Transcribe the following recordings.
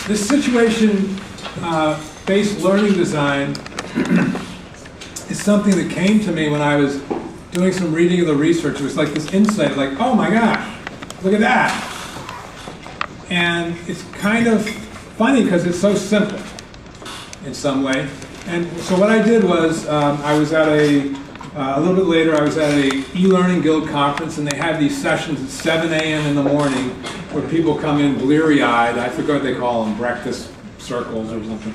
This situation-based learning design is something that came to me when I was doing some reading of the research. It was like this insight, like, oh my gosh, look at that. And it's kind of funny because it's so simple in some way. And so what I did was, I was at a little bit later, I was at a e-learning guild conference, and they had these sessions at 7 a.m. in the morning where people come in bleary-eyed. I forget what they call them, breakfast circles or something.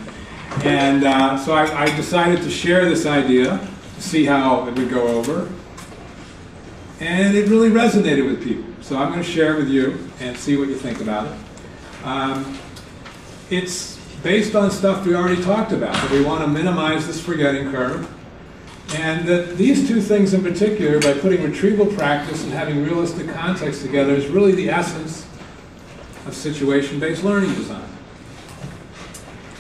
And so I decided to share this idea, to see how it would go over. And it really resonated with people. So I'm going to share it with you and see what you think about it. It's based on stuff we already talked about, that we want to minimize this forgetting curve. And that these two things in particular, by putting retrieval practice and having realistic context together, is really the essence of situation-based learning design.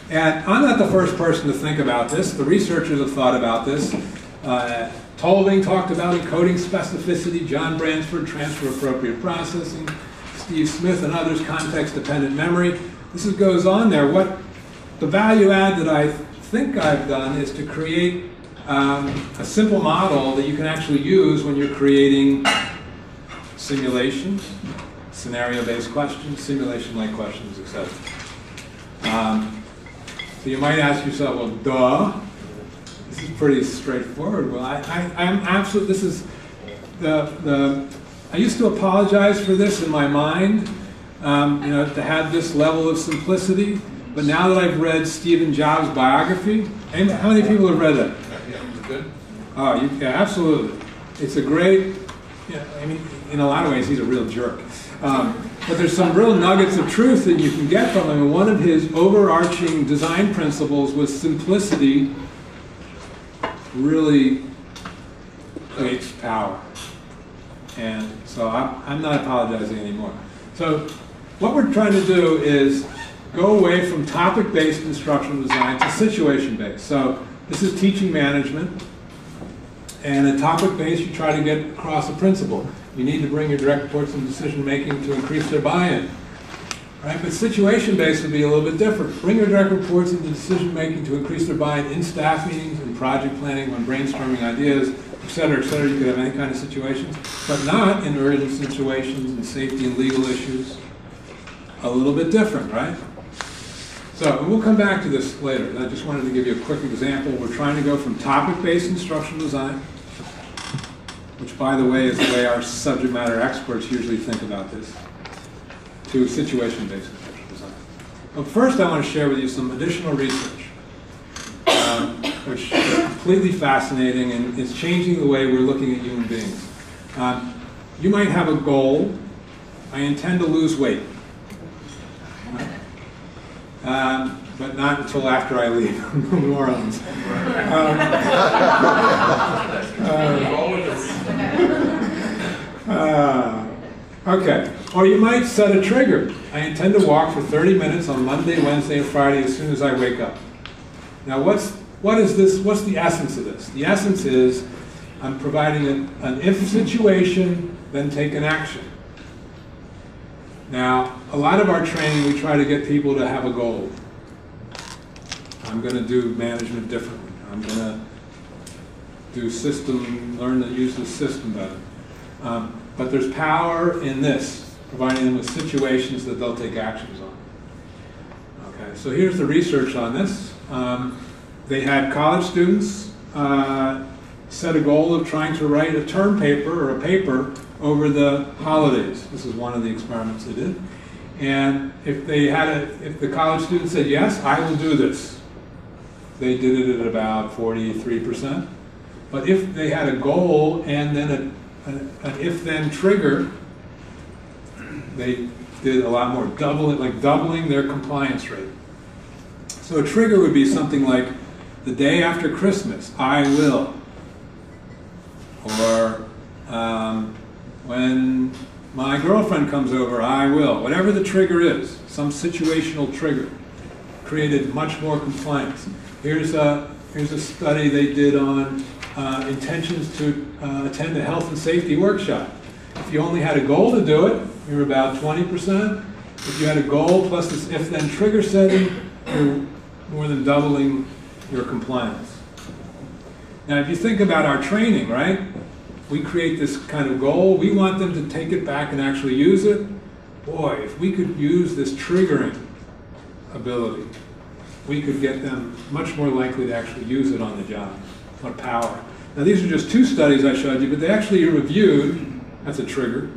And I'm not the first person to think about this. The researchers have thought about this. Tolving talked about encoding specificity, John Bransford, transfer-appropriate processing, Steve Smith and others, context-dependent memory. This goes on there. What the value add that I think I've done is to create a simple model that you can actually use when you're creating simulations, scenario-based questions, simulation-like questions, etc. So you might ask yourself, well, duh, this is pretty straightforward. Well, I'm absolutely, this is I used to apologize for this in my mind, you know, to have this level of simplicity, but now that I've read Steve Jobs' biography, how many people have read that? Good. Oh, yeah, absolutely. It's a great, yeah, I mean, in a lot of ways, he's a real jerk. But there's some real nuggets of truth that you can get from him. And one of his overarching design principles was simplicity really creates power. And so I'm not apologizing anymore. So what we're trying to do is go away from topic-based instructional design to situation-based. So this is teaching management, and a topic-based, you try to get across a principle. You need to bring your direct reports into decision-making to increase their buy-in. Right? But situation-based would be a little bit different. Bring your direct reports into decision-making to increase their buy-in in staff meetings, in project planning, when brainstorming ideas, et cetera, et cetera. You could have any kind of situations, but not in urgent situations and safety and legal issues. A little bit different, right? So, and we'll come back to this later. I just wanted to give you a quick example. We're trying to go from topic-based instructional design, which, by the way, is the way our subject matter experts usually think about this, to situation-based instructional design. But first, I want to share with you some additional research, which is completely fascinating, and it's changing the way we're looking at human beings. You might have a goal. I intend to lose weight. But not until after I leave New Orleans. Okay, or you might set a trigger. I intend to walk for 30 minutes on Monday, Wednesday, and Friday as soon as I wake up. Now what's the essence of this? The essence is I'm providing an if situation, then take an action. Now, a lot of our training, we try to get people to have a goal. I'm going to do management differently. I'm going to do system, learn to use the system better. But there's power in this, providing them with situations that they'll take actions on. Okay, so here's the research on this. They had college students set a goal of trying to write a term paper or a paper over the holidays. This is one of the experiments they did. And if the college students said, yes, I will do this, they did it at about 43%. But if they had a goal and then an if-then trigger, they did a lot more, doubling their compliance rate. So a trigger would be something like, the day after Christmas, I will. Or when my girlfriend comes over, I will. Whatever the trigger is, some situational trigger, created much more compliance. Here's a study they did on intentions to attend a health and safety workshop. If you only had a goal to do it, you're about 20%. If you had a goal plus this if-then trigger setting, you're more than doubling your compliance. Now, if you think about our training, right? We create this kind of goal. We want them to take it back and actually use it. Boy, if we could use this triggering ability, we could get them much more likely to actually use it on the job. What power. Now, these are just 2 studies I showed you, but they actually reviewed. That's a trigger.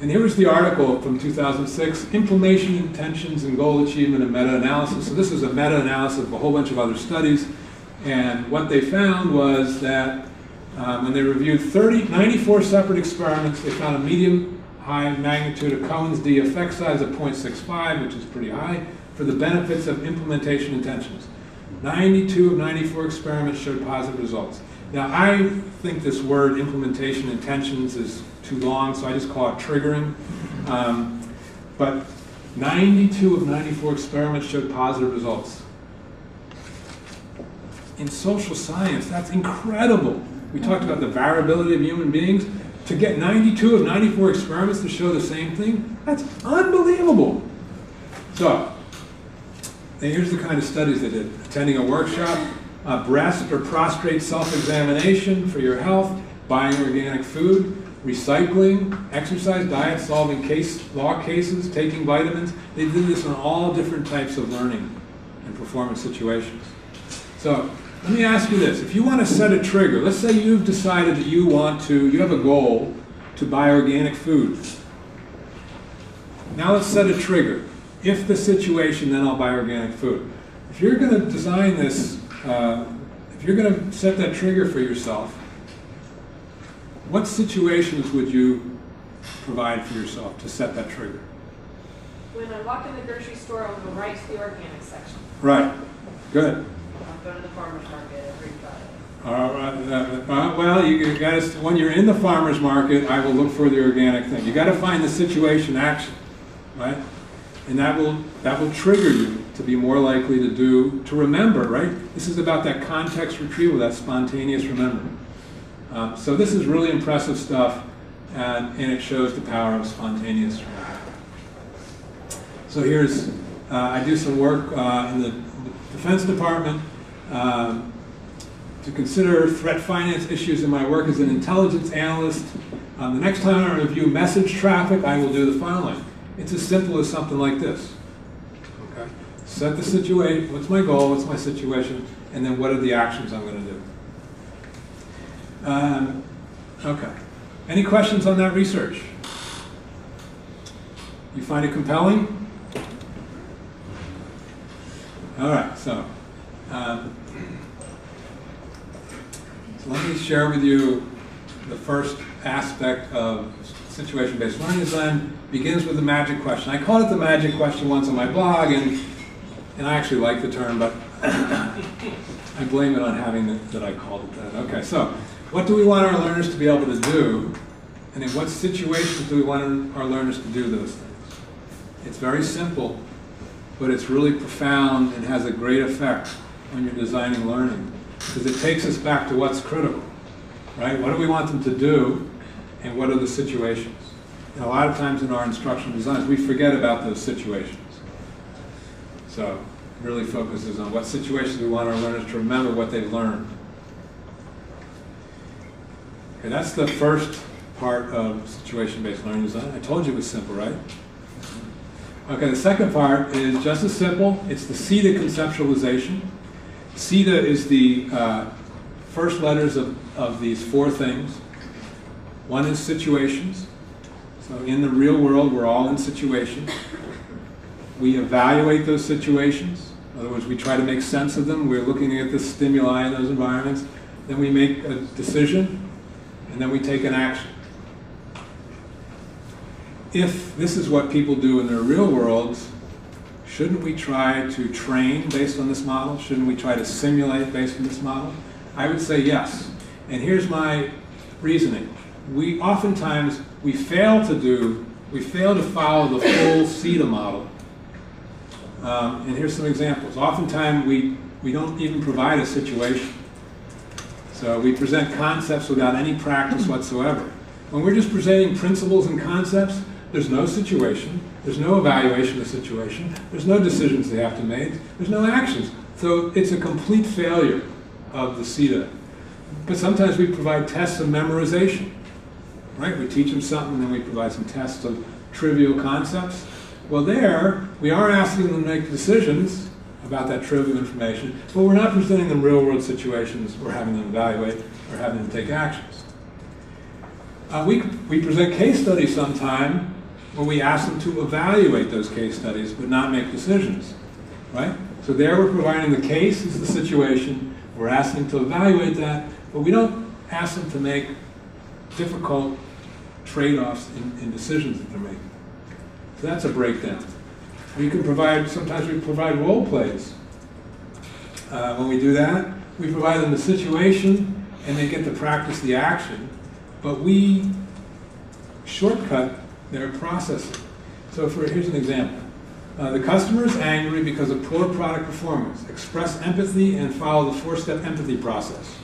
And here was the article from 2006, Implementation Intentions and Goal Achievement and Meta-Analysis. So this is a meta-analysis of a whole bunch of other studies. And what they found was that when they reviewed 94 separate experiments, they found a medium-high magnitude of Cohen's d effect size of 0.65, which is pretty high, for the benefits of implementation intentions. 92 of 94 experiments showed positive results. Now, I think this word implementation intentions is too long, so I just call it triggering. But 92 of 94 experiments showed positive results. In social science, that's incredible. We talked about the variability of human beings. To get 92 of 94 experiments to show the same thing, that's unbelievable. So, and here's the kind of studies they did. Attending a workshop, breast or prostrate self-examination for your health, buying organic food, recycling, exercise, diet, solving law cases, taking vitamins. They did this on all different types of learning and performance situations. So let me ask you this. If you want to set a trigger, let's say you've decided that you have a goal to buy organic food. Now let's set a trigger. If the situation, then I'll buy organic food. If you're going to design this, if you're going to set that trigger for yourself, what situations would you provide for yourself to set that trigger? When I walk in the grocery store, I'll go right to the organic section. Right. Good. I'll go to the farmer's market every Friday. All right. Well, you got to, when you're in the farmer's market, I will look for the organic thing. You got to find the situation action, right? And that will trigger you to be more likely to remember, right? This is about that context retrieval, that spontaneous remembering. So this is really impressive stuff, and it shows the power of spontaneous remembering. So here's, I do some work in the Defense Department to consider threat finance issues in my work as an intelligence analyst. The next time I review message traffic, I will do the following. It's as simple as something like this. Okay? Set the situation, what's my goal, what's my situation, and then what are the actions I'm going to do. Okay. Any questions on that research? You find it compelling? All right, so let me share with you the first aspect of situation-based learning design. Begins with the magic question. I called it the magic question once on my blog, and I actually like the term, but I blame it on having that I called it that. Okay, so what do we want our learners to be able to do, and in what situations do we want our learners to do those things? It's very simple, but it's really profound and has a great effect when you're designing learning, because it takes us back to what's critical, right? What do we want them to do, and what are the situations? And a lot of times in our instructional designs, we forget about those situations. So it really focuses on what situations we want our learners to remember what they've learned. Okay, that's the first part of situation-based learning design. I told you it was simple, right? Okay, the second part is just as simple. It's the SEDA conceptualization. SEDA is the first letters of these 4 things. One is situations. So in the real world, we're all in situations. We evaluate those situations. In other words, we try to make sense of them. We're looking at the stimuli in those environments. Then we make a decision, and then we take an action. If this is what people do in their real worlds, shouldn't we try to train based on this model? Shouldn't we try to simulate based on this model? I would say yes. And here's my reasoning. Oftentimes we fail to follow the full SEDA model. And here's some examples. Oftentimes we don't even provide a situation. So we present concepts without any practice whatsoever. When we're just presenting principles and concepts, there's no situation, there's no evaluation of the situation, there's no decisions they have to make, there's no actions. So it's a complete failure of the SEDA. But sometimes we provide tests of memorization, right? We teach them something, then we provide some tests of trivial concepts. Well, there, we are asking them to make decisions about that trivial information, but we're not presenting them real-world situations or having them evaluate or having them take actions. We present case studies sometime where we ask them to evaluate those case studies but not make decisions, right? So there we're providing the case is the situation, we're asking them to evaluate that, but we don't ask them to make difficult trade-offs in decisions that they're making. So that's a breakdown. We can provide, sometimes we provide role plays. When we do that, we provide them the situation and they get to practice the action, but we shortcut their processing. So here's an example. The customer is angry because of poor product performance. Express empathy and follow the 4-step empathy process.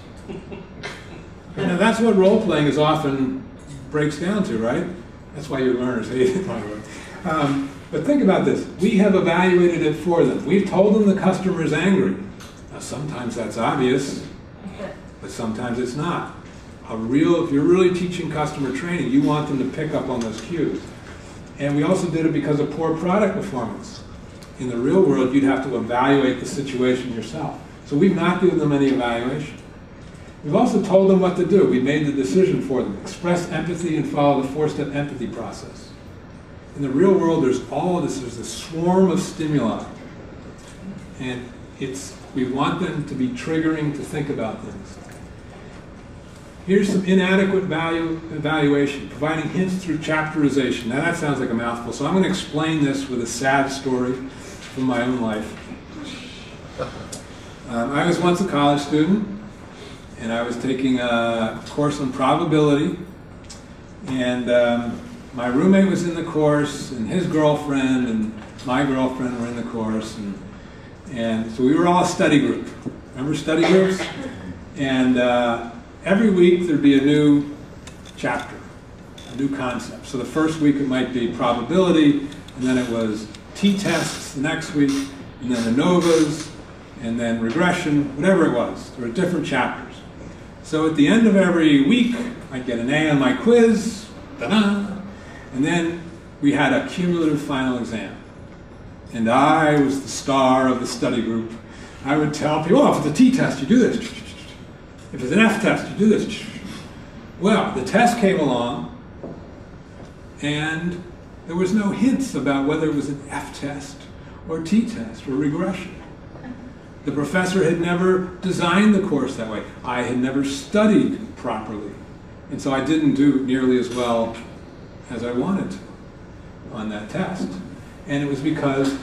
Now that's what role-playing is often breaks down to, right? That's why your learners hate it, by the way. But think about this. We have evaluated it for them. We've told them the customer is angry. Now sometimes that's obvious, but sometimes it's not. If you're really teaching customer training, you want them to pick up on those cues. And we also did it because of poor product performance. In the real world, you'd have to evaluate the situation yourself. So we've not given them any evaluation. We've also told them what to do. We made the decision for them. Express empathy and follow the 4-step empathy process. In the real world, there's all of this. There's a swarm of stimuli. And we want them to be triggering to think about things. Here's some inadequate evaluation, providing hints through chapterization. Now that sounds like a mouthful, so I'm going to explain this with a sad story from my own life. I was once a college student, and I was taking a course on probability, and my roommate was in the course, and his girlfriend and my girlfriend were in the course, and so we were all a study group. Remember study groups? And every week there'd be a new chapter, a new concept. So the first week it might be probability, and then it was t-tests the next week, and then ANOVAs, and then regression, whatever it was. There were different chapters. So at the end of every week, I'd get an A on my quiz, ta-da, and then we had a cumulative final exam. And I was the star of the study group. I would tell people, oh, if it's a t-test, you do this. If it's an F-test, you do this. Well, the test came along, and there was no hints about whether it was an F-test or t-test or regression. The professor had never designed the course that way. I had never studied properly. And so I didn't do nearly as well as I wanted to on that test. And it was because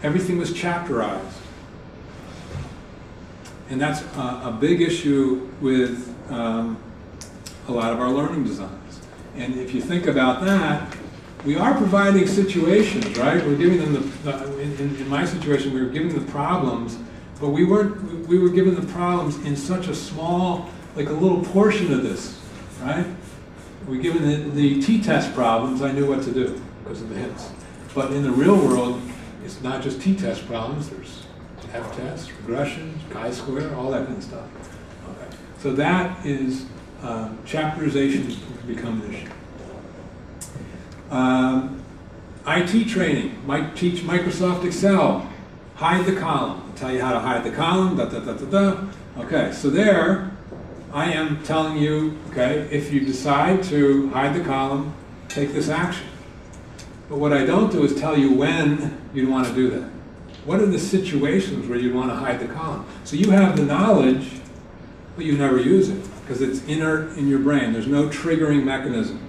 everything was chapterized. And that's a big issue with a lot of our learning designs. And if you think about that, we are providing situations, right? We're giving them in my situation, we were giving the problems, but we were given the problems in such a small, like a little portion of this, right? We given the t-test problems, I knew what to do because of the hints. But in the real world, it's not just t-test problems, there's F-test, regression, chi-square, all that kind of stuff. Okay. So that is, chapterization can become an issue. IT training, might teach Microsoft Excel, hide the column. I'll tell you how to hide the column, da da da da da. Okay, so there, I am telling you, okay, if you decide to hide the column, take this action. But what I don't do is tell you when you want to do that. What are the situations where you want to hide the column? So you have the knowledge, but you never use it because it's inert in your brain. There's no triggering mechanism.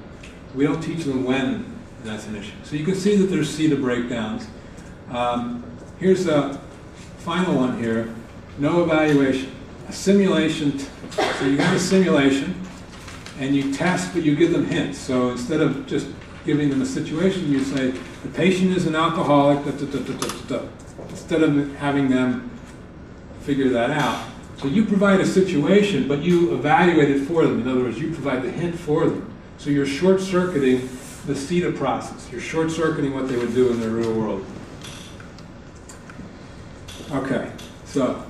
We don't teach them when that's an issue. So you can see that there's SEDA breakdowns. Here's a final one here. No evaluation. A simulation. So you have a simulation, and you test, but you give them hints. So instead of just giving them a situation, you say, the patient is an alcoholic, da, da, da, da, da, da, da. Instead of having them figure that out. So you provide a situation, but you evaluate it for them. In other words, you provide the hint for them. So you're short-circuiting the SEDA process. You're short-circuiting what they would do in the real world. Okay, so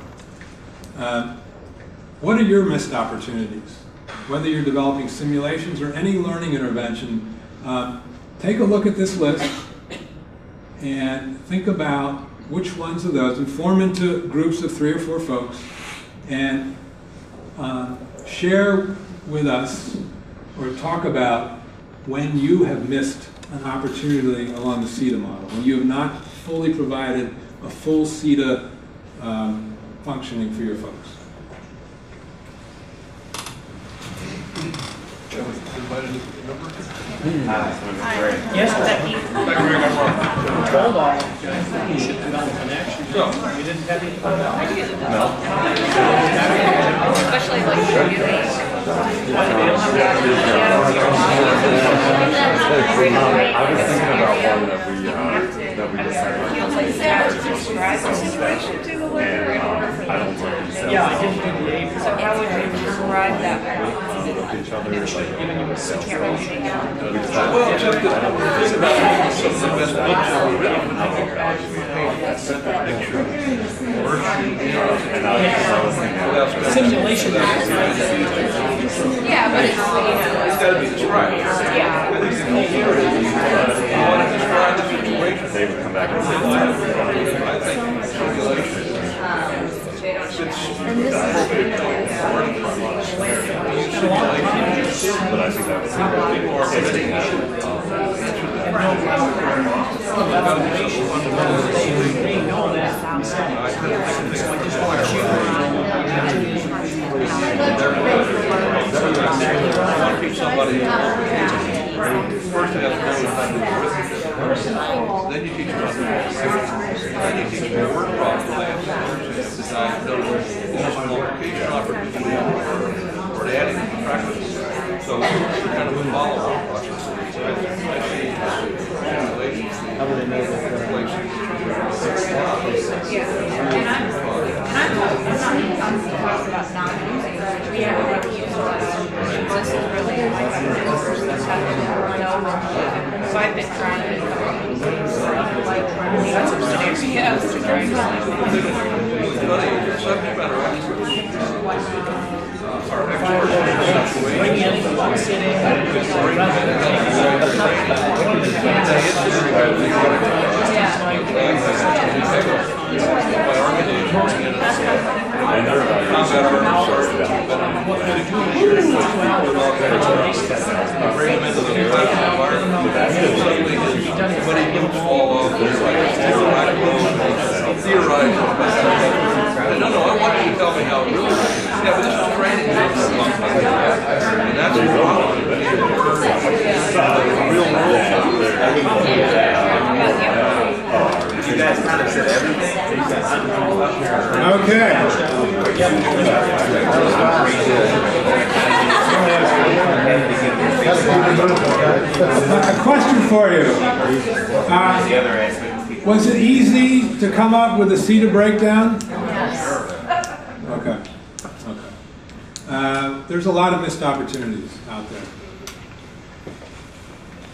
what are your missed opportunities? Whether you're developing simulations or any learning intervention, take a look at this list and think about which ones of those, and form into groups of 3 or 4 folks, and share with us or talk about when you have missed an opportunity along the SEDA model, when you have not fully provided a full SEDA functioning for your folks. Yes, hold on. You should develop an action. You didn't have any? No. Especially like communities. I was thinking about one that we decided. Describe the situation to the learner in order for them to understand. Yeah, I didn't do the A. So how would you describe that? Each other, like, You can't really see now. Well, except that think about some of the best books ever written. Simulation. Yeah, but it's, It's got to be described. yeah. I think the whole theory is you want to describe the situation. they would come back and say, I think simulation but I think that was somebody first they have to know how to do arithmetic. Then you teach them how to do then you teach them word problem plans, design, multiplication opportunity, or adding practice. So it's kind of a follow-up process. I see simulations. How do they know that I'm talking about not using it. We haven't really used it. This is really like that's how to know. So I've been trying to that's some scenarios to try to subject matter experts are no, I want you to tell me how it really is. Yeah, but this is training. And that's the problem. Real world. You guys kind of said everything. Okay. A question for you. Was it easy to come up with a SEDA breakdown? Okay. Okay. There's a lot of missed opportunities out there.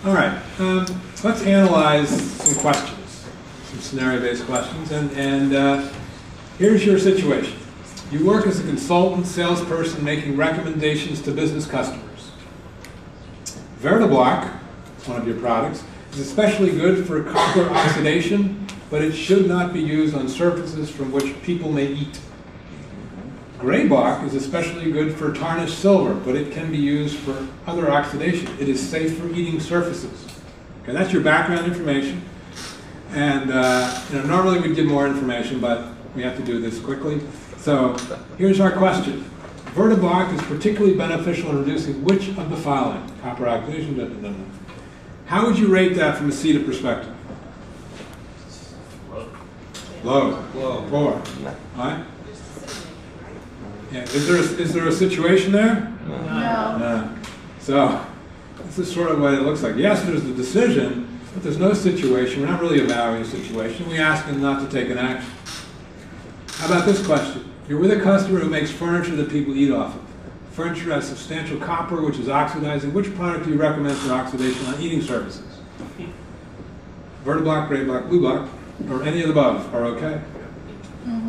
All right. Let's analyze some questions, some scenario-based questions, and here's your situation. You work as a consultant, salesperson, making recommendations to business customers. Vertiblock, one of your products, is especially good for copper oxidation, but it should not be used on surfaces from which people may eat. Gray block is especially good for tarnished silver, but it can be used for other oxidation. It is safe for eating surfaces. Okay, that's your background information. And normally we'd give more information, but we have to do this quickly. So here's our question. Vertiblock is particularly beneficial in reducing which of the following? Copper oxidation, How would you rate that from a SEDA perspective? Low. Low. 4. All right. Yeah. Is there a situation there? No. So this is sort of what it looks like. Yes, there's the decision, but there's no situation. We're not really evaluating a situation. We ask them not to take an action. How about this question? You're with a customer who makes furniture that people eat off of. Furniture has substantial copper, which is oxidizing. Which product do you recommend for oxidation on eating surfaces? Vertiblock, gray block, blue block, or any of the above are okay.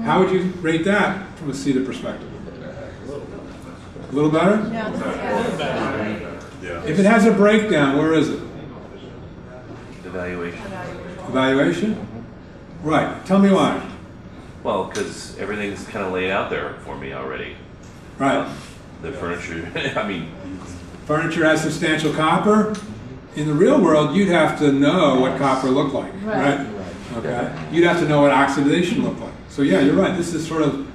How would you rate that from a SEDA perspective? A little better? Yeah. If it has a breakdown, where is it? Evaluation. Evaluation? Right. Tell me why. Well, because everything's kind of laid out there for me already. Right. The furniture, I mean, Furniture has substantial copper. In the real world, you'd have to know what copper looked like, right? Okay. You'd have to know what oxidation looked like. So yeah, you're right. This is sort of,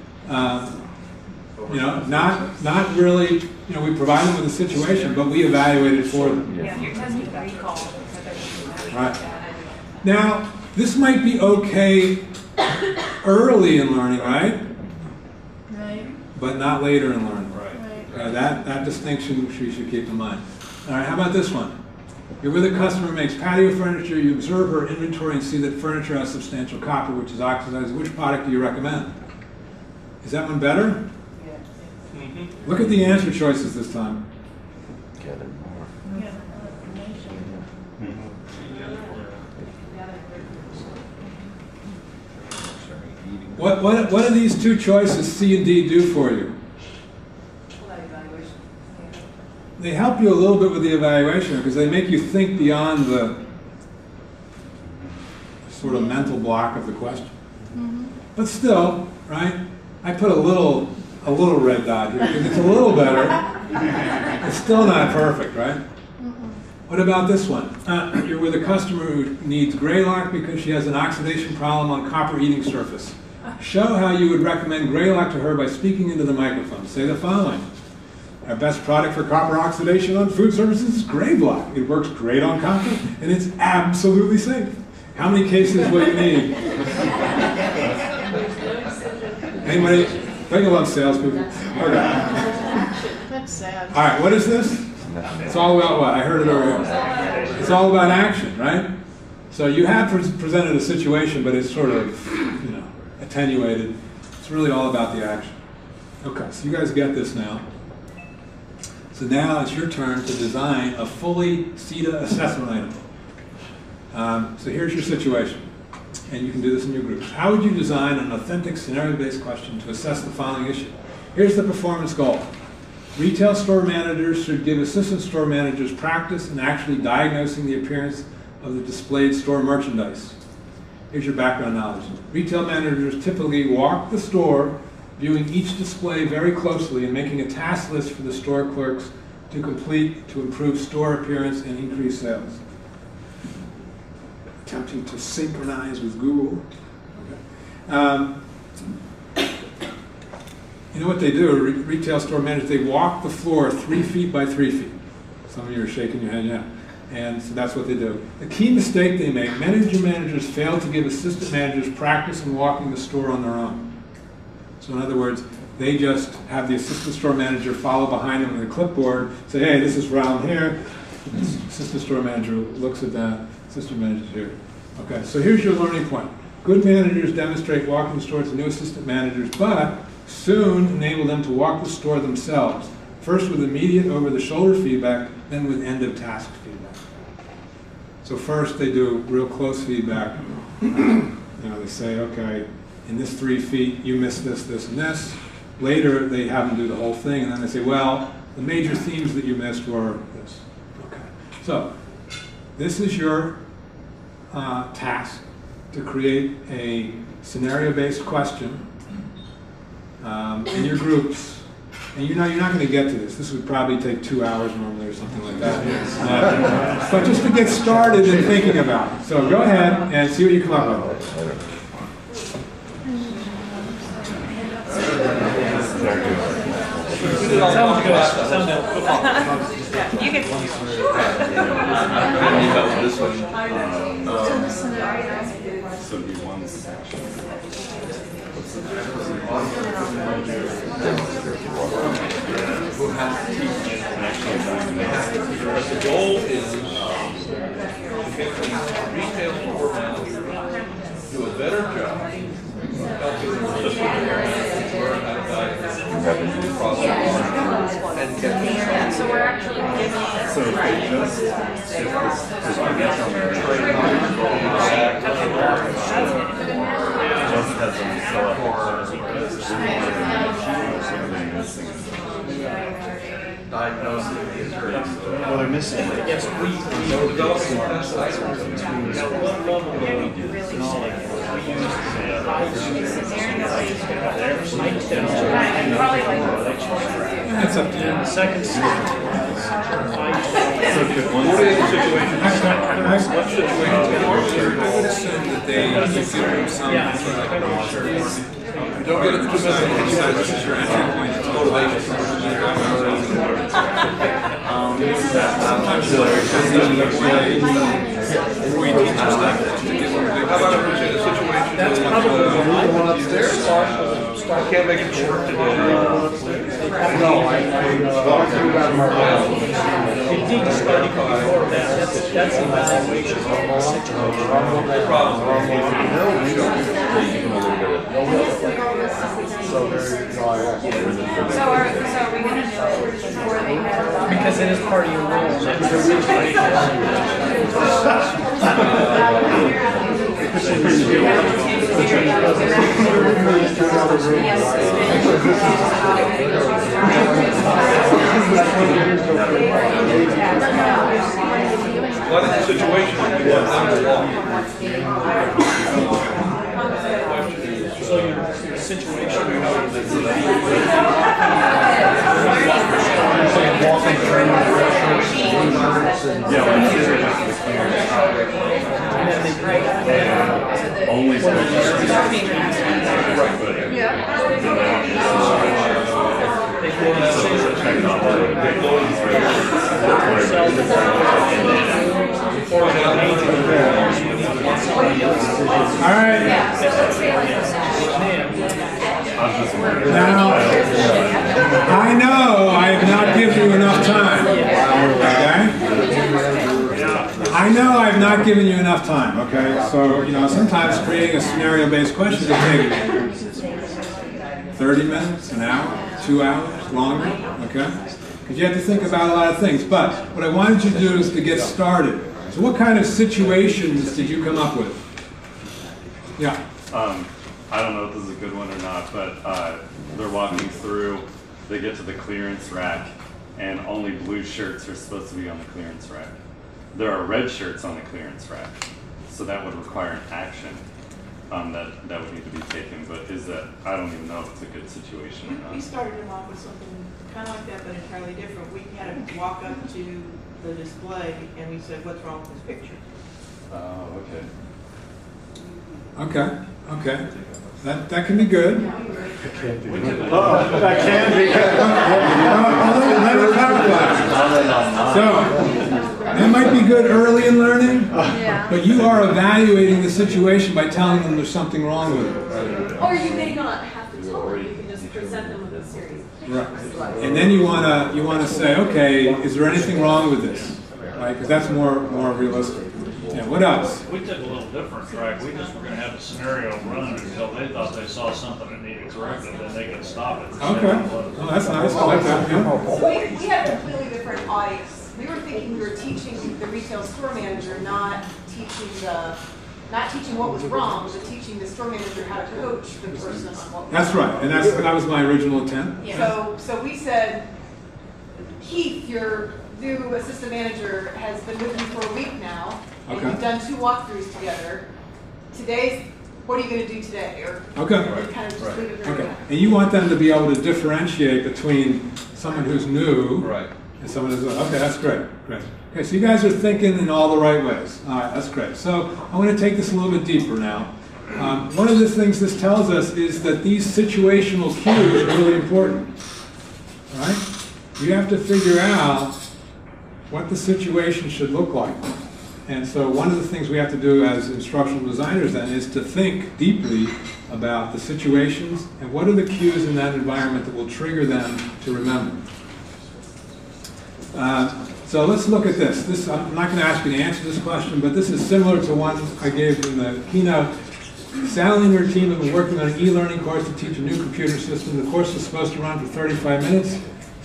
you know, not really. You know, we provide them with a situation, but we evaluate it for them. Yeah, you're testing recall. Right. Now, this might be okay early in learning, right? Right. But not later in learning. Right. That distinction we should keep in mind. All right, how about this one? You're with a customer who makes patio furniture. You observe her inventory and see that furniture has substantial copper, which is oxidized. Which product do you recommend? Is that one better? Look at the answer choices this time. Kevin. Yeah. What do these two choices, C and D, do for you? They help you a little bit with the evaluation because they make you think beyond the sort of mental block of the question. But still, right? I put a little red dot here because it's a little better. It's still not perfect, right? What about this one? You're with a customer who needs Greylock because she has an oxidation problem on copper eating surface. Show how you would recommend Greylock to her by speaking into the microphone. Say the following. Our best product for copper oxidation on food surfaces is Greylock. It works great on copper, and it's absolutely safe. How many cases will you need? Anybody? Don't you love salespeople? Okay. That's sad. All right, what is this? It's all about what? I heard it over here. It's all about action, right? So you have presented a situation, but it's sort of, you know, attenuated. It's really all about the action. Okay, so you guys get this now. So now it's your turn to design a fully SEDA assessment item. So here's your situation, and you can do this in your groups. How would you design an authentic scenario-based question to assess the following issue? Here's the performance goal. Retail store managers should give assistant store managers practice in actually diagnosing the appearance of the displayed store merchandise. Here's your background knowledge. Retail managers typically walk the store, viewing each display very closely and making a task list for the store clerks to complete to improve store appearance and increase sales. Attempting to synchronize with Google. Okay. You know what they do, retail store managers, they walk the floor 3 feet by 3 feet. Some of you are shaking your head, yeah. And so that's what they do. The key mistake they make, managers fail to give assistant managers practice in walking the store on their own. So in other words, they just have the assistant store manager follow behind them with a clipboard, say, hey, this is around here. The assistant store manager looks at that, assistant manager's here. Okay, so here's your learning point. Good managers demonstrate walking the store to new assistant managers, but soon enable them to walk the store themselves, first with immediate over-the-shoulder feedback, then with end-of-task feedback. So first they do real close feedback. You know, they say, okay, in this 3 feet, you missed this, this, and this. Later, they have them do the whole thing, and then they say, well, the major themes that you missed were this. Okay. So this is your task to create a scenario-based question in your groups. And you know you're not going to get to this. This would probably take 2 hours normally or something like that. But just to get started in thinking about it. So go ahead and see what you come up with. Sounds good. Sounds good. You can. This one. So be one section. The goal is to get the retail store manager do a better job helping them learn how to diagnose the process. and get So we're actually giving. So if they just, if this, because I guess on the just has them fill up diagnosing the injuries. well, they're missing. Yes, we know what level of knowledge we use to say Probably like. That's up to you. the second So could one What is the situation? What situation? I would assume that they give them some Don't get it too this is your entry point into motivation. Sometimes before you teach them stuff, to give them a big How about picture. if we say the situation? That's probably the one upstairs. I can't make it to work today. You need to study before that. That's an evaluation of the situation. So are we gonna do it before they have? Because it is part of your role. That's the situation. What is the situation? You want them to walk. So your situation. only All right. Now, I know I have not given you enough time. Okay? I know I've not given you enough time. Okay? So, you know, sometimes creating a scenario-based question can take 30 minutes, an hour, 2 hours, longer. Okay? Because you have to think about a lot of things. But what I wanted you to do is to get started. So what kind of situations did you come up with? Yeah. I don't know if this is a good one or not, but they're walking through, they get to the clearance rack, and only blue shirts are supposed to be on the clearance rack. There are red shirts on the clearance rack, so that would require an action that would need to be taken. But is that, I don't even know if it's a good situation or We not. started him off with something kind of like that, but entirely different. We had him walk up to the display and we said, what's wrong with this picture? Oh, okay. Okay. Okay. That can be good. That can be good. Let me clarify. So, that might be good early in learning, but you are evaluating the situation by telling them there's something wrong with it. Or you may not have to tell them, you can just present them with a series. Right. And then you wanna say, okay, is there anything wrong with this? Right? Because that's more realistic. Yeah. What else? We took a little different track. We just were going to have a scenario run until they thought they saw something that needed corrected, then they could stop it. Okay. Oh, that's nice. I like that. Yeah. We had a completely different audience. We were thinking we were teaching the retail store manager, not teaching what was wrong, but teaching the store manager how to coach the person on what was That's right. And that was my original intent. So we said, Keith, your new assistant manager has been with you for a week now, and Okay. you've done 2 walkthroughs together. What are you going to do today? Or Okay. kind of just leave it there. Okay. And you want them to be able to differentiate between someone who's new Right. and someone who's, okay, that's great. Great. Okay, so you guys are thinking in all the right ways. All right, that's great. So I want to take this a little bit deeper now. One of the things this tells us is that these situational cues are really important. Right? You have to figure out what the situation should look like. And so one of the things we have to do as instructional designers then is to think deeply about the situations and what are the cues in that environment that will trigger them to remember. So let's look at this. I'm not going to ask you to answer this question, but this is similar to one I gave in the keynote. Sally and her team have been working on an e-learning course to teach a new computer system. The course is supposed to run for 35 minutes.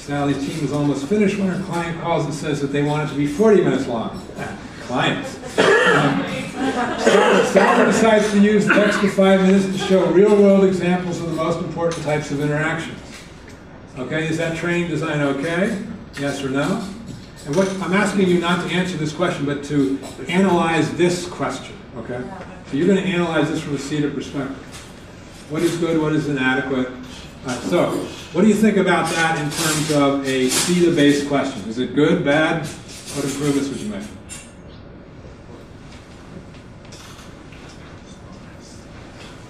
Sally's team is almost finished when her client calls and says that they want it to be 40 minutes long. Clients. Sally decides to use the extra 5 minutes to show real-world examples of the most important types of interactions. Okay, is that training design okay? Yes or no? And what I'm asking you not to answer this question, but to analyze this question. Okay? So you're going to analyze this from a SEDA perspective. What is good? What is inadequate? So, what do you think about that in terms of a SEDA-based question? Is it good, bad? What improvements would you make?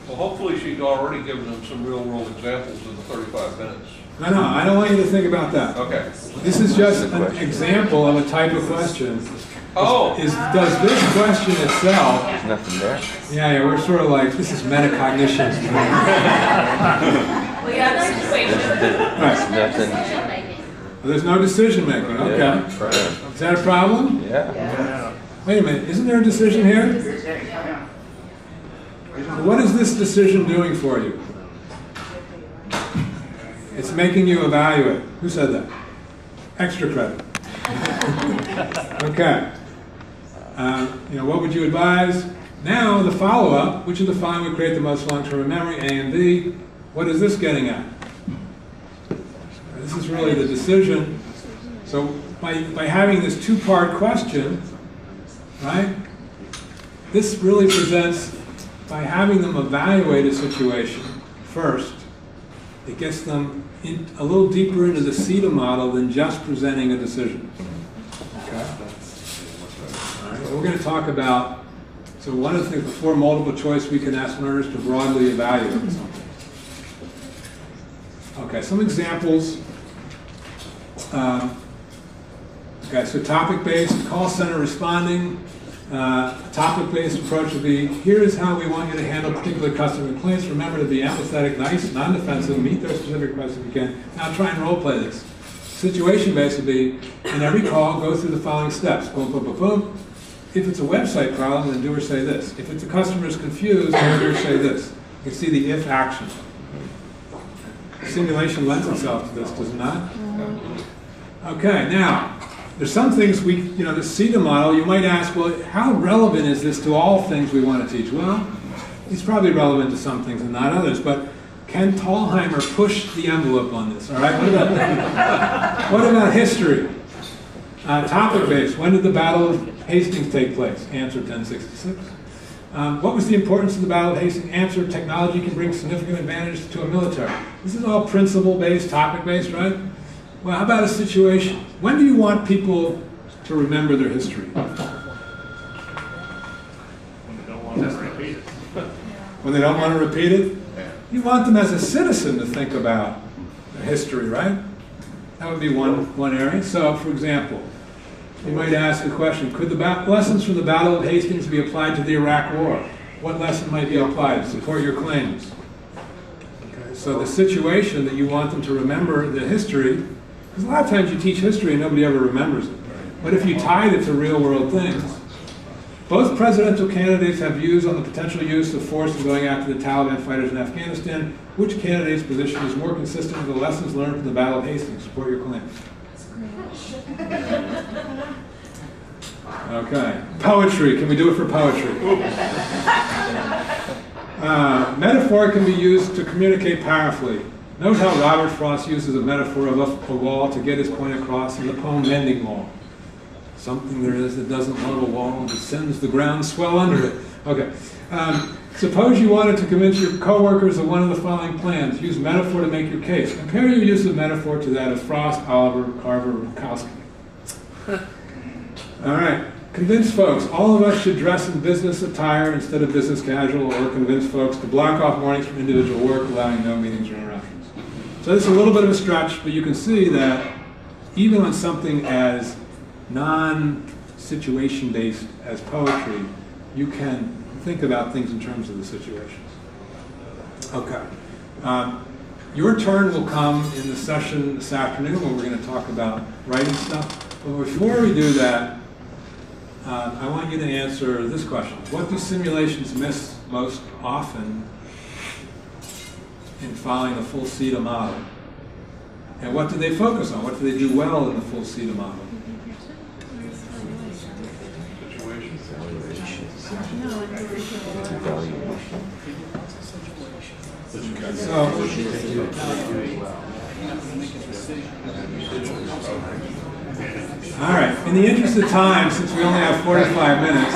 Well, hopefully she's already given them some real-world examples in the 35 minutes. No, I don't want you to think about that. Okay. This is just an example of a type of question. Oh! Does this question itself... There's nothing there. Yeah, we're sort of like, this is metacognition. We got a situation. There's nothing. There's no decision making, okay. Yeah. Is that a problem? Yeah. Wait a minute, isn't there a decision here? What is this decision doing for you? It's making you evaluate. Who said that? Extra credit. Okay. What would you advise? Now, the follow-up, which of the following would create the most long-term memory, A and B? What is this getting at? This is really the decision. So by having this two-part question, right, this really presents, by having them evaluate a situation first, it gets them a little deeper into the SEDA model than just presenting a decision. Okay? All right, we're going to talk about, so one of the things before multiple choice we can ask learners to broadly evaluate something. Okay, some examples. Okay, so topic-based, call center responding. Topic-based approach would be, here is how we want you to handle particular customer complaints. Remember to be empathetic, nice, non-defensive, meet their specific requests if you can. Now try and role play this. Situation-based would be, in every call, go through the following steps. Boom, boom, boom, boom. If it's a website problem, then do or say this. If it's a customer is confused, then do or say this. You can see the if action. Simulation lends itself to this, does it not? Okay, now, there's some things the SEDA model, you might ask, well, how relevant is this to all things we want to teach? Well, it's probably relevant to some things and not others, but can Thalheimer push the envelope on this? All right, what about history? Topic-based, when did the Battle of Hastings take place? Answer, 1066. What was the importance of the Battle of Hastings? Answer, technology can bring significant advantages to a military. This is all principle-based, topic-based, right? Well, how about a situation? When do you want people to remember their history? When they don't want to repeat it. When they don't want to repeat it? You want them as a citizen to think about their history, right? That would be one area. So, for example, you might ask a question, could the lessons from the Battle of Hastings be applied to the Iraq War? What lesson might be applied to support your claims? Okay, so the situation that you want them to remember the history, because a lot of times you teach history and nobody ever remembers it. But if you tied it to real-world things, both presidential candidates have views on the potential use of force in going after the Taliban fighters in Afghanistan. Which candidate's position is more consistent with the lessons learned from the Battle of Hastings? Support your claims. Okay. Poetry. Can we do it for poetry? Metaphor can be used to communicate powerfully. Note how Robert Frost uses a metaphor of a wall to get his point across in the poem Mending Wall. Something there is that doesn't love a wall, that sends the ground swell under it. Okay. Suppose you wanted to convince your coworkers of one of the following plans. Use metaphor to make your case. Compare your use of metaphor to that of Frost, Oliver, Carver, Bukowski. All right. Convince folks. All of us should dress in business attire instead of business casual, or convince folks to block off mornings from individual work, allowing no meetings or interruptions. So this is a little bit of a stretch, but you can see that even on something as non-situation based as poetry, you can think about things in terms of the situations. Okay. Your turn will come in the session this afternoon when we're going to talk about writing stuff. But before we do that, I want you to answer this question. What do simulations miss most often in following a full SEDA model? And what do they focus on? What do they do well in the full SEDA model? All right, in the interest of time, since we only have 45 minutes,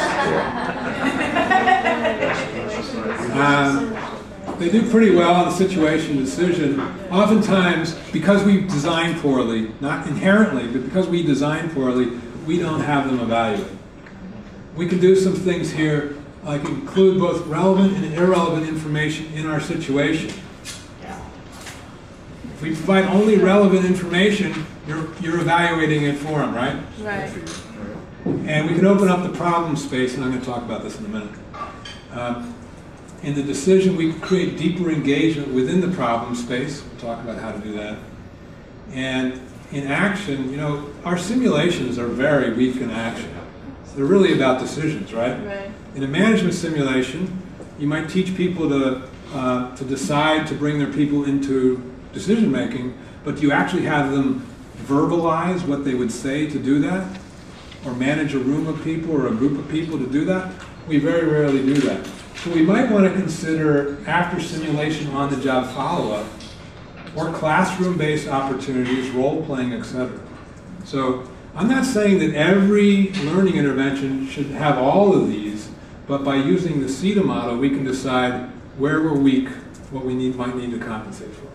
they do pretty well on the situation decision. Oftentimes, because we design poorly, not inherently, but because we design poorly, we don't have them evaluate. We can do some things here, like include both relevant and irrelevant information in our situation. If we provide only relevant information, you're evaluating it for them, right? Right. And we can open up the problem space, and I'm going to talk about this in a minute. In the decision, we can create deeper engagement within the problem space. We'll talk about how to do that. And in action, you know, our simulations are very weak in action. They're really about decisions, right? Right. In a management simulation, you might teach people to decide to bring their people into decision making, but do you actually have them verbalize what they would say to do that? Or manage a room of people or a group of people to do that? We very rarely do that. So we might want to consider after simulation on-the-job follow-up or classroom-based opportunities, role-playing, etc. So I'm not saying that every learning intervention should have all of these, but by using the SEDA model, we can decide where we're weak, what we might need to compensate for.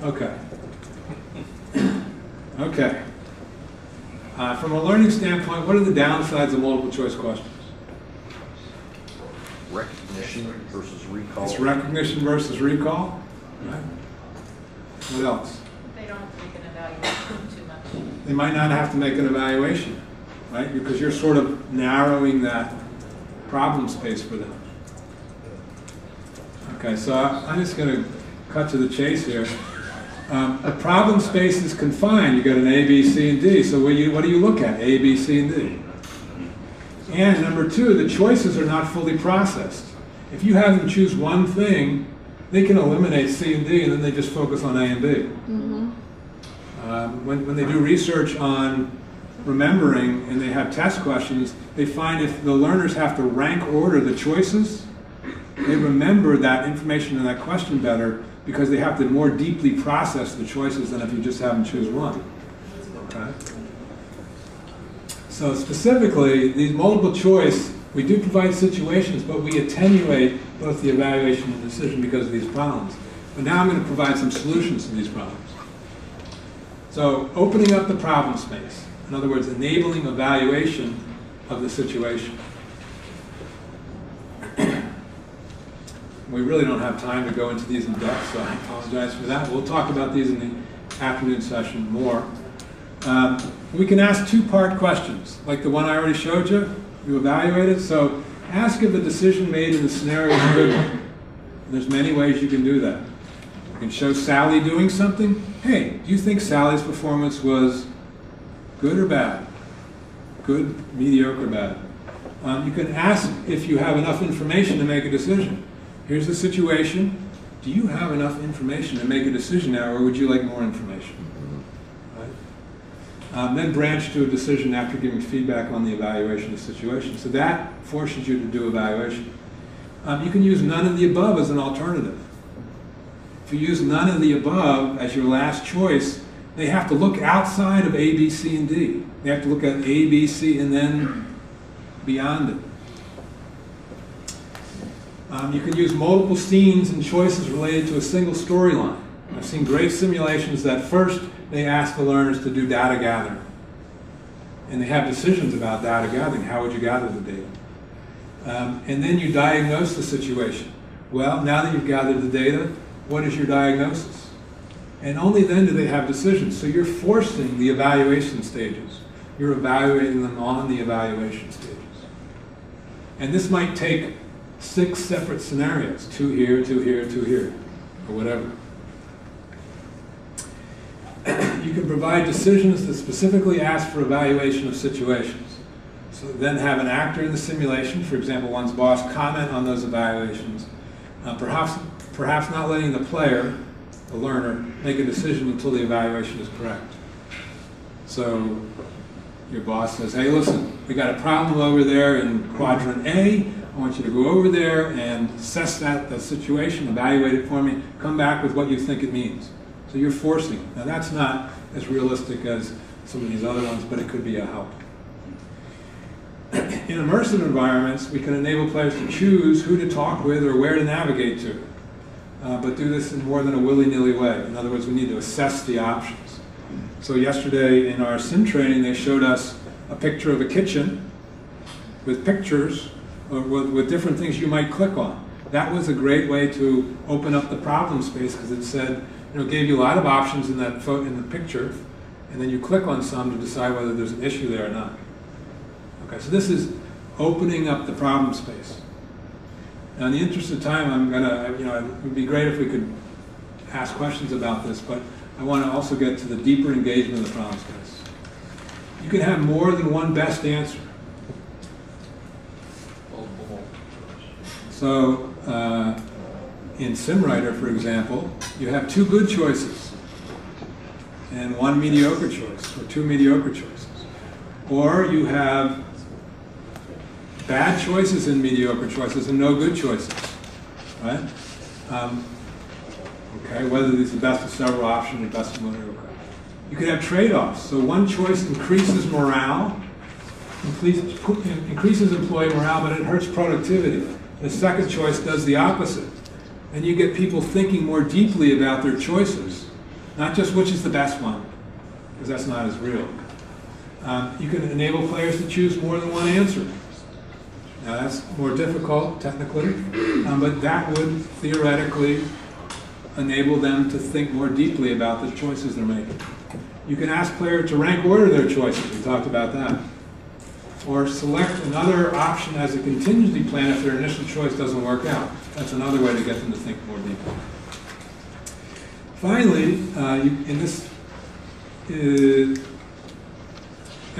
Okay. Okay. From a learning standpoint, what are the downsides of multiple choice questions? Recognition versus recall. It's recognition versus recall. Right. What else? They don't make an evaluation too much. They might not have to make an evaluation, right? Because you're sort of narrowing that problem space for them. Okay, so I'm just going to cut to the chase here. A problem space is confined. You've got an A, B, C, and D. So what do you look at? A, B, C, and D. And number two, the choices are not fully processed. If you have them choose one thing, they can eliminate C and D, and then they just focus on A and B. Mm-hmm. When they do research on remembering and they have test questions, they find if the learners have to rank order the choices, they remember that information in that question better because they have to more deeply process the choices than if you just have them choose one. Okay? So specifically, these multiple choice, we do provide situations, but we attenuate both the evaluation and decision because of these problems. But now I'm going to provide some solutions to these problems. So opening up the problem space. In other words, enabling evaluation of the situation. We really don't have time to go into these in depth, so I apologize for that. We'll talk about these in the afternoon session more. We can ask two-part questions, like the one I already showed you. You evaluate it. So ask if the decision made in the scenario is a good one. And there's many ways you can do that. You can show Sally doing something. Hey, do you think Sally's performance was good or bad? Good, mediocre, bad. You can ask if you have enough information to make a decision. Here's the situation. Do you have enough information to make a decision now, or would you like more information? Then branch to a decision after giving feedback on the evaluation of the situation. So that forces you to do evaluation. You can use none of the above as an alternative. If you use none of the above as your last choice, they have to look outside of A, B, C, and D. They have to look at A, B, C, and then beyond it. You can use multiple scenes and choices related to a single storyline. I've seen great simulations that first they ask the learners to do data gathering. And they have decisions about data gathering. How would you gather the data? And then you diagnose the situation. Well, now that you've gathered the data, what is your diagnosis? And only then do they have decisions. So you're forcing the evaluation stages. You're evaluating them on the evaluation stages. And this might take 6 separate scenarios, 2 here, 2 here, 2 here, or whatever. You can provide decisions that specifically ask for evaluation of situations. So then have an actor in the simulation, for example, one's boss, comment on those evaluations. Perhaps not letting the player the learner, make a decision until the evaluation is correct. So your boss says, hey, listen, we got a problem over there in quadrant A. I want you to go over there and assess the situation, evaluate it for me, come back with what you think it means. So you're forcing it. Now that's not as realistic as some of these other ones, but it could be a help. In immersive environments, we can enable players to choose who to talk with or where to navigate to, but do this in more than a willy-nilly way. In other words, we need to assess the options. So yesterday in our sim training, they showed us a picture of a kitchen with pictures with different things you might click on. That was a great way to open up the problem space because it said, gave you a lot of options in that in the picture, and then you click on some to decide whether there's an issue there or not. Okay, so this is opening up the problem space. Now, in the interest of time, I'm gonna, it would be great if we could ask questions about this, but I want to also get to the deeper engagement of the problem space. You can have more than one best answer. So, in SimWriter, for example, you have 2 good choices and 1 mediocre choice, or 2 mediocre choices. Or you have bad choices and mediocre choices and no good choices, right? Okay, whether it's the best of several options or best of one. Okay. You could have trade-offs. So one choice increases morale, increases employee morale, but it hurts productivity. The second choice does the opposite. And you get people thinking more deeply about their choices, not just which is the best one, because that's not as real. You can enable players to choose more than one answer. Now that's more difficult technically, but that would theoretically enable them to think more deeply about the choices they're making. You can ask players to rank order their choices. We talked about that. Or select another option as a contingency plan if their initial choice doesn't work out. That's another way to get them to think more deeply. Finally,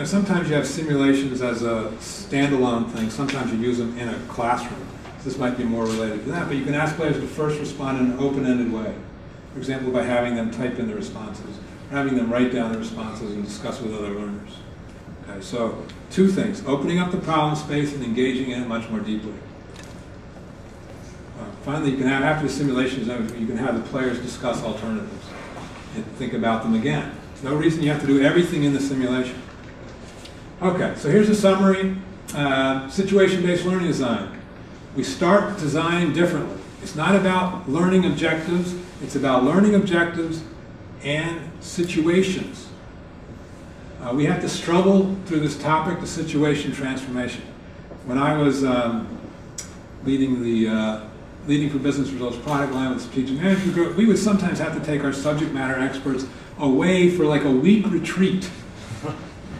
sometimes you have simulations as a standalone thing. Sometimes you use them in a classroom. This might be more related to that, but you can ask players to first respond in an open-ended way. For example, by having them type in the responses, or having them write down the responses and discuss with other learners. Okay, so 2 things, opening up the problem space and engaging in it much more deeply. Finally, you can have, after the simulations, you can have the players discuss alternatives and think about them again. There's no reason you have to do everything in the simulation. Okay, so here's a summary. Situation-based learning design. We start design differently. It's not about learning objectives. It's about learning objectives and situations. We have to struggle through this topic, the situation transformation. When I was leading the Leading for Business Results product line with the Strategic Management Group, we would sometimes have to take our subject matter experts away for like a week retreat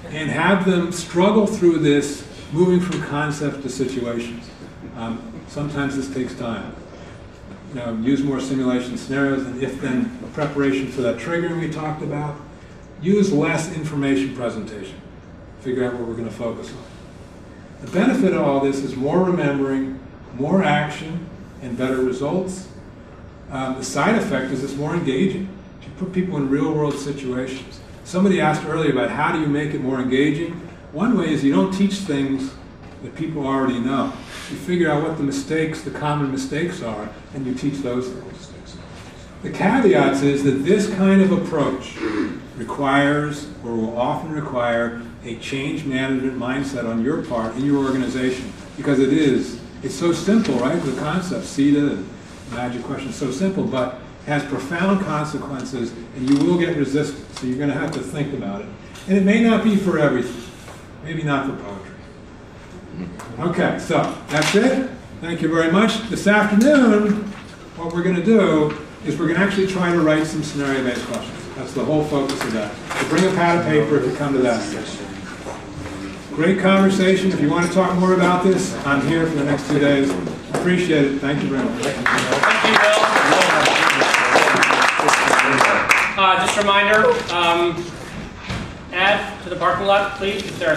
and have them struggle through this, moving from concept to situations. Sometimes this takes time. Use more simulation scenarios and if-then preparation for that triggering we talked about. Use less information presentation. Figure out what we're going to focus on. The benefit of all this is more remembering, more action, and better results. The side effect is it's more engaging. You put people in real-world situations. Somebody asked earlier about how do you make it more engaging. One way is you don't teach things that people already know. You figure out what the common mistakes are, and you teach those things. The caveats is that this kind of approach requires, or will often require, a change management mindset on your part in your organization. Because it's so simple, right? The concept, SEDA and magic question is so simple, but has profound consequences, and you will get resistance. So you're going to have to think about it. And it may not be for everything. Maybe not for poetry. Okay, so that's it. Thank you very much. This afternoon, what we're going to do is we're going to actually try to write some scenario-based questions. That's the whole focus of that. So bring a pad of paper if you come to that. Great conversation. If you want to talk more about this, I'm here for the next 2 days. Appreciate it. Thank you very much. Thank you, Bill. Just a reminder, add to the parking lot, please, if there are